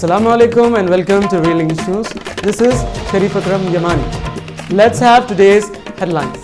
Assalamu alaikum and welcome to Real English News. This is Sharif Akram Yamani. Let's have today's headlines.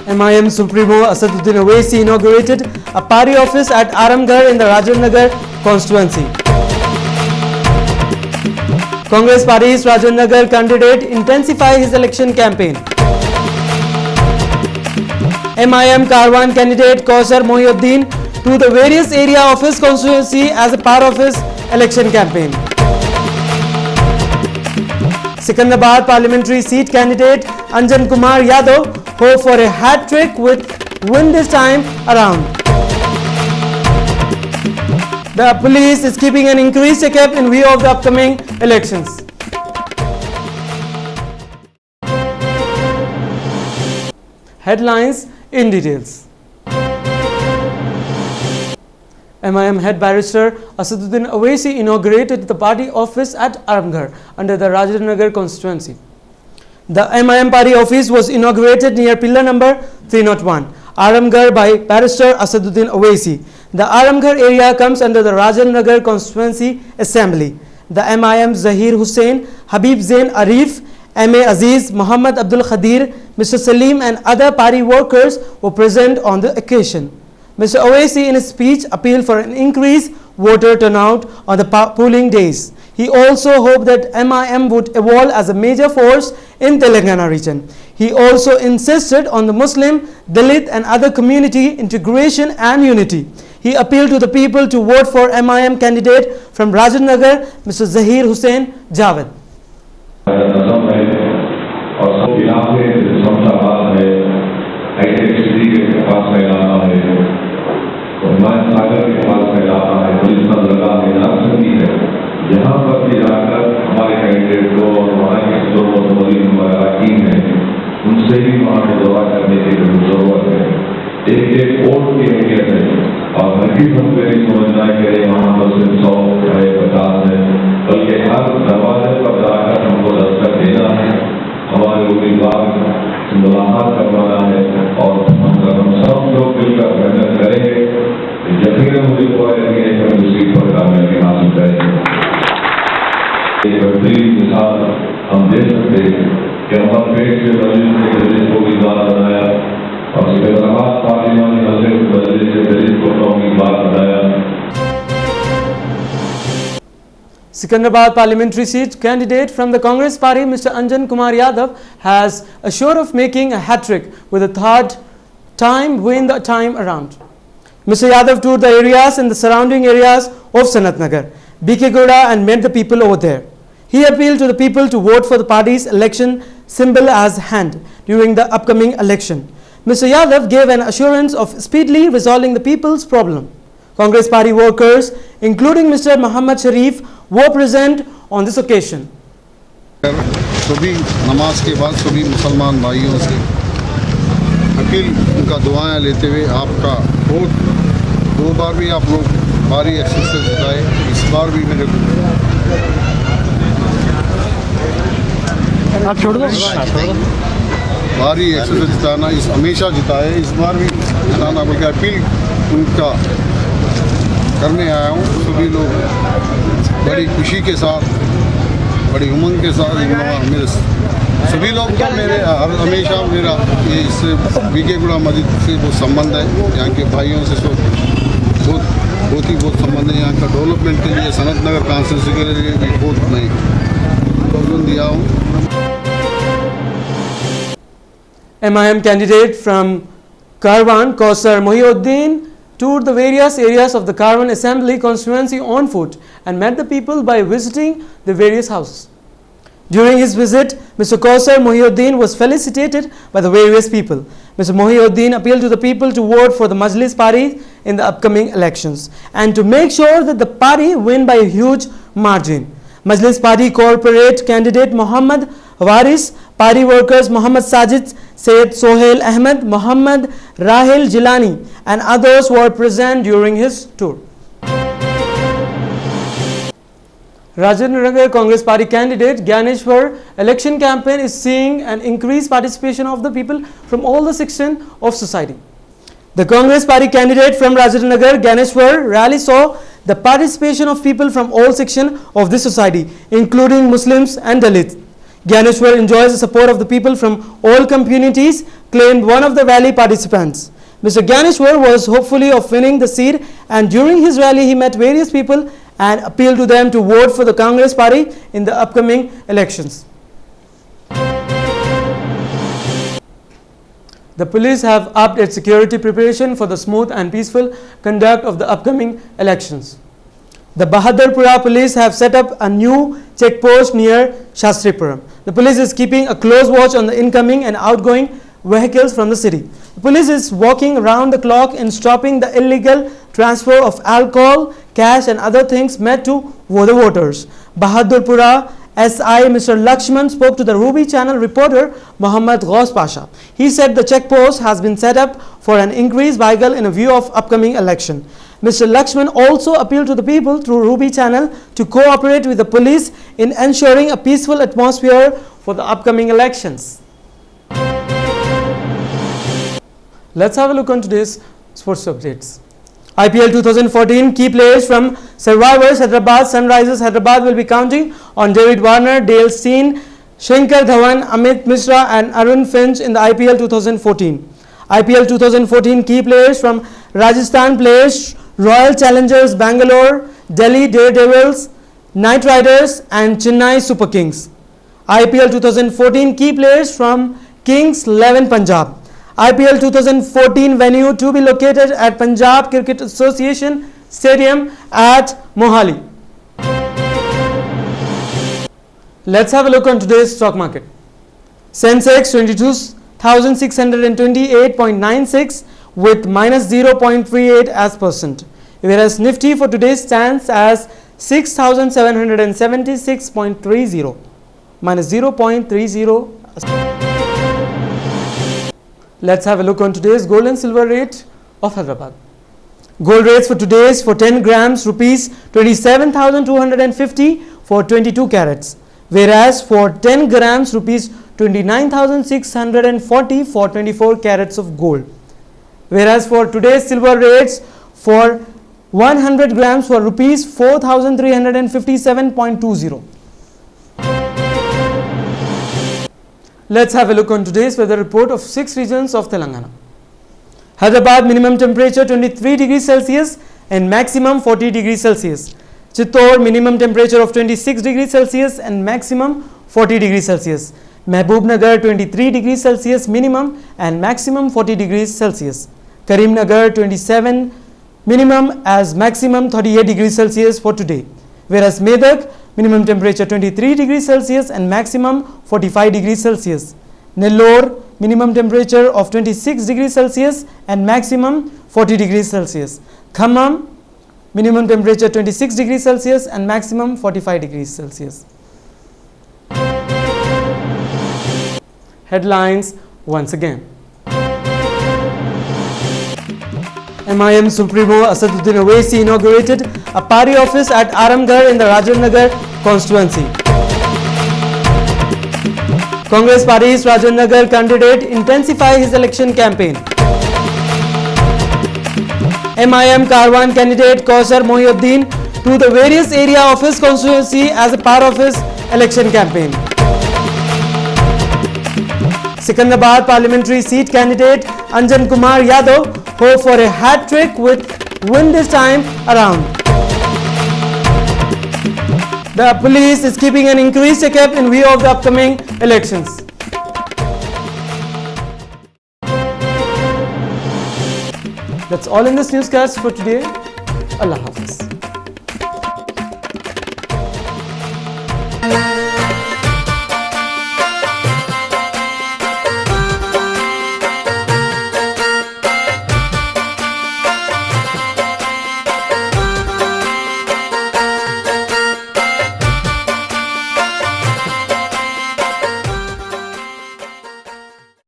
MIM Supremo Asaduddin Owaisi inaugurated a party office at Aramgarh in the Rajanagar constituency. Congress Party's Rajanagar candidate intensify his election campaign. MIM Karwan candidate Kausar Mohiuddin to the various area of his constituency as a part of his election campaign. Secunderabad parliamentary seat candidate Anjan Kumar Yadav hope for a hat trick with win this time around. The police is keeping an increased checkup in view of the upcoming elections. Headlines in details. MIM head barrister Asaduddin Owaisi inaugurated the party office at Aramgarh under the Rajanagar constituency. The MIM party office was inaugurated near pillar number 301, Aramgarh by barrister Asaduddin Owaisi. The Aramgarh area comes under the Rajanagar constituency assembly. The MIM Zahir Hussain, Habib Zain Arif, MA Aziz, Muhammad Abdul Khadir, Mr. Salim and other party workers were present on the occasion. Mr. Owaisi in his speech appealed for an increased voter turnout on the polling days. He also hoped that MIM would evolve as a major force in Telangana region. He also insisted on the Muslim, Dalit and other community integration and unity. He appealed to the people to vote for MIM candidate from Rajanagar, Mr. Zahir Hussain Javed. यहाँ पर भी जाकर हमारे candidate को और वहाँ के जो मुतमदीन टीम है उनसे भी वहाँ पे दवा करने की जरूरत है। एक वोट की अहमियत है और हरगिज़ हमको नहीं समझना है कि वहाँ पर सिर्फ 100 है 50 है, बल्कि हर दरवाजे पर जाकर हमको दस्तक देना है, हमारे उम्मीदवार से मुलाकात करवाना है और हम सब लोग मिलकर मेहनत करेंगे। यकीनन मुझे पूरा यकीन है कि हम दूसरी पर कामयाबी हासिल करेंगे। एक बेहतरीन मिसाल हम दे सकते हैं कि अमर पेट से मस्जिद को उम्मीदवार बनाया और सिकंदराबाद पार्लियामानी मस्जिद से दलित को उम्मीदवार बनाया। Secunderabad parliamentary seat candidate from the Congress party Mr. Anjan Kumar Yadav has assured of making a hat-trick with a third time win the time around. Mr. Yadav toured the areas in the surrounding areas of Sanat Nagar, BK Goda and met the people over there. He appealed to the people to vote for the party's election symbol as hand during the upcoming election. Mr. Yadav gave an assurance of speedily resolving the people's problem. Congress party workers, including Mr. Muhammad Sharif, were present on this occasion. सभी नमाज के बाद सभी मुसलमान भाइयों से appeal उनका दुआएं लेते हुए आपका वोट 2 बार भी आप लोग भारी एक्सेस से जिताए, इस बार भी मेरे को भारी एक्सेस से जिताना, इस हमेशा जिताए, इस बार भी जिताना बल्कि अपील उनका करने आया हूँ। सभी लोग बड़ी खुशी के साथ, बड़ी उमंग के साथ मेरे सभी लोग का मेरे हमेशा मेरा ये इससे बीके गुड़ा मस्जिद से बहुत संबंध है, यहाँ के भाइयों से बहुत संबंध है। यहाँ का डेवलपमेंट के लिए सनत नगर कॉन्स्टिट्यूंसी के लिए भी बहुत मैं प्रॉब्लम दिया हूँ। MIM candidate from Karwan, Kausar Mohiuddin, toured the various areas of the Karwan Assembly constituency on foot and met the people by visiting the various houses. During his visit, Mr. Kausar Mohiuddin was felicitated by the various people. Mr. Mohiuddin appealed to the people to vote for the Majlis party in the upcoming elections and to make sure that the party win by a huge margin. Majlis party corporate candidate Muhammad Waris, party workers Muhammad Sajid, Sayyid Sohail Ahmed, Muhammad Rahil Jilani and others were present during his tour. Rajanagar Congress Party candidate Gyaneshwar election campaign is seeing an increased participation of the people from all the sections of society. The Congress Party candidate from Rajanagar, Gyaneshwar, rally saw the participation of people from all sections of the society, including Muslims and Dalits. Gyaneshwar enjoys the support of the people from all communities, claimed one of the rally participants. Mr. Gyaneshwar was hopeful of winning the seat, and during his rally he met various people and appealed to them to vote for the Congress party in the upcoming elections. The police have upped its security preparation for the smooth and peaceful conduct of the upcoming elections. The Bahadurpura police have set up a new check post near Shastripuram. The police is keeping a close watch on the incoming and outgoing vehicles from the city. The police is working around the clock in stopping the illegal transfer of alcohol, cash and other things meant to the voters. Bahadurpura SI Mr. Lakshman spoke to the Ruby channel reporter Muhammad Ghaus Pasha. He said the check post has been set up for an increased vehicle in a view of upcoming election. Mr. Lakshman also appealed to the people through Ruby channel to cooperate with the police in ensuring a peaceful atmosphere for the upcoming elections. Let's have a look on today's sports updates. IPL 2014 key players from Survivors Hyderabad Sunrisers Hyderabad will be counting on David Warner, Dale Steyn, Shikhar Dhawan, Amit Mishra and Arun Finch in the IPL 2014. IPL 2014 key players from Rajasthan players Royal Challengers Bangalore, Delhi Daredevils, Knight Riders and Chennai Super Kings. IPL 2014 key players from Kings 11 Punjab. IPL 2014 venue to be located at Punjab Cricket Association Stadium at Mohali. Let's have a look on today's stock market. Sensex 22,628.96 with minus 0.38 as percent, whereas Nifty for today stands as 6,776.30 minus 0.30. Let's have a look on today's gold and silver rate of Hyderabad. Gold rates for today is for 10 grams rupees 27,250 for 22 carats, whereas for 10 grams rupees 29,640 for 24 carats of gold. Whereas for today's silver rates for 100 grams for rupees 4,357.20. Let's have a look on today's weather report of 6 regions of Telangana. Hyderabad minimum temperature 23 degrees Celsius and maximum 40 degrees Celsius. Chittor minimum temperature of 26 degrees Celsius and maximum 40 degrees Celsius. Mehbubnagar 23 degrees Celsius minimum and maximum 40 degrees Celsius. Karimnagar 27 minimum as maximum 38 degrees Celsius for today. Whereas Medak minimum temperature 23 degrees Celsius and maximum 45 degrees Celsius. Nellore minimum temperature of 26 degrees Celsius and maximum 40 degrees Celsius. Khammam minimum temperature 26 degrees Celsius and maximum 45 degrees Celsius. Headlines once again. MIM Supremo Asaduddin Owaisi inaugurated a party office at Aramgarh in the Rajanagar constituency. Congress Party's Rajanagar candidate intensify his election campaign. MIM Karwan candidate Kausar Mohiuddin to the various area of his constituency as a part of his election campaign. Secunderabad parliamentary seat candidate Anjan Kumar Yadav hope for a hat trick with win this time around. The police is keeping an increased checkup in view of the upcoming elections. That's all in this newscast for today. Allah Hafiz.